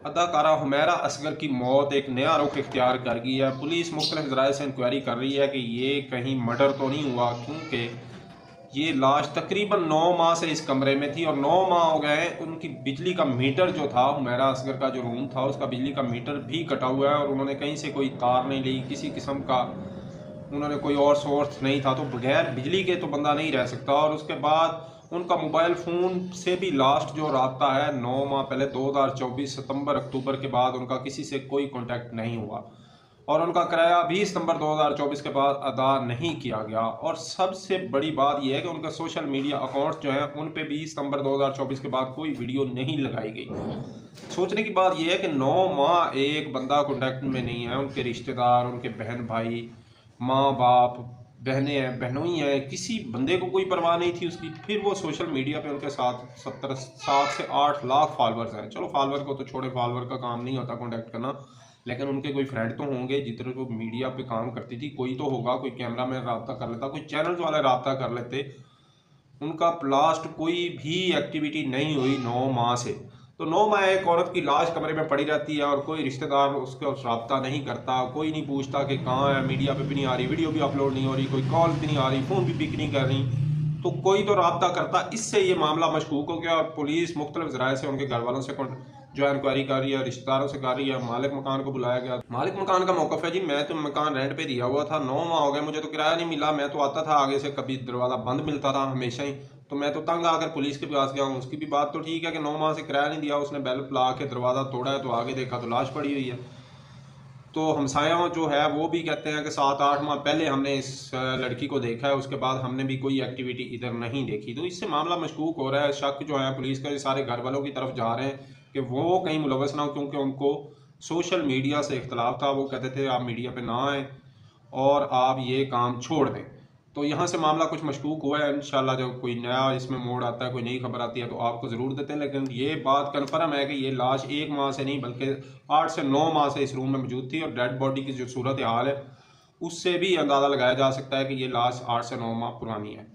अदाकारा हुमैरा असगर की मौत एक नया रुख इख्तियार कर गई है। पुलिस मुख्तलिफ ज़राए से इंक्वायरी कर रही है कि ये कहीं मर्डर तो नहीं हुआ, क्योंकि ये लाश तकरीबन 9 माह से इस कमरे में थी और 9 माह हो गए हैं। उनकी बिजली का मीटर जो था, हुमैरा असगर का जो रूम था उसका बिजली का मीटर भी कटा हुआ है और उन्होंने कहीं से कोई तार नहीं ली, किसी किस्म का उन्होंने कोई और सोर्स नहीं था। तो बगैर बिजली के तो बंदा नहीं रह सकता। और उसके बाद उनका मोबाइल फ़ोन से भी लास्ट जो रब्ता है 9 माह पहले 2024 सितंबर अक्टूबर के बाद उनका किसी से कोई कांटेक्ट नहीं हुआ और उनका किराया 20 सितंबर 2024 के बाद अदा नहीं किया गया। और सबसे बड़ी बात यह है कि उनका सोशल मीडिया अकाउंट जो है उन पे 20 सितंबर 2024 के बाद कोई वीडियो नहीं लगाई गई। सोचने की बात यह है कि 9 माह एक बंदा कांटेक्ट में नहीं है। उनके रिश्तेदार, उनके बहन भाई, माँ बाप, बहनें हैं, बहनोई हैं, किसी बंदे को कोई परवाह नहीं थी उसकी। फिर वो सोशल मीडिया पे उनके साथ 7 से 8 लाख फॉलोअर्स हैं। चलो फॉलोअर को तो छोड़े, फॉलोअर का काम नहीं होता कांटेक्ट करना, लेकिन उनके कोई फ्रेंड तो होंगे जितने को मीडिया पे काम करती थी, कोई तो होगा, कोई कैमरा मैन रब्ता कर लेता, कोई चैनल वाले रब्ता कर लेते। उनका लास्ट कोई भी एक्टिविटी नहीं हुई 9 माह से। तो 9 माह एक औरत की लाश कमरे में पड़ी रहती है और कोई रिश्तेदार उसका रब्ता नहीं करता, कोई नहीं पूछता कि कहाँ है, मीडिया पे भी नहीं आ रही, वीडियो भी अपलोड नहीं हो रही, कोई कॉल भी नहीं आ रही, फ़ोन भी पिक नहीं कर रही, तो कोई तो रब्ता करता। इससे ये मामला मशकूक हो गया और पुलिस मुख्तलिफ ज़राए से उनके घर वालों से जो है इंक्वायरी कर रही है, रिश्तेदारों से कर रही है। मालिक मकान को बुलाया गया। मालिक मकान का मौक़िफ़ है जी, मैं तो मकान रेंट पे दिया हुआ था, 9 माह हो गए, मुझे तो किराया नहीं मिला। मैं तो आता था आगे से, कभी दरवाज़ा बंद मिलता था हमेशा ही, तो मैं तो तंग आकर पुलिस के पास गया हूँ। उसकी भी बात तो ठीक है कि 9 माह से किराया नहीं दिया, उसने बेल ला के दरवाज़ा तोड़ा है, तो आगे देखा तो लाश पड़ी हुई है। तो हमसायों जो है वो भी कहते हैं कि 7-8 माह पहले हमने इस लड़की को देखा है, उसके बाद हमने भी कोई एक्टिविटी इधर नहीं देखी। तो इससे मामला मशकूक हो रहा है। शक जो है पुलिस के सारे घर वालों की तरफ जा रहे हैं कि वो कहीं मुलव्वस ना हो, क्योंकि उनको सोशल मीडिया से इख्तलाफ था। वो कहते थे आप मीडिया पे ना आएँ और आप ये काम छोड़ दें। तो यहाँ से मामला कुछ मशकूक हुआ है। इंशाल्लाह जब कोई नया इसमें मोड़ आता है, कोई नई खबर आती है तो आपको ज़रूर देते हैं। लेकिन ये बात कन्फर्म है कि ये लाश 1 माह से नहीं बल्कि 8 से 9 माह से इस रूम में मौजूद थी और डेड बॉडी की जो सूरत हाल है उससे भी अंदाज़ा लगाया जा सकता है कि ये लाश 8 से 9 माह पुरानी है।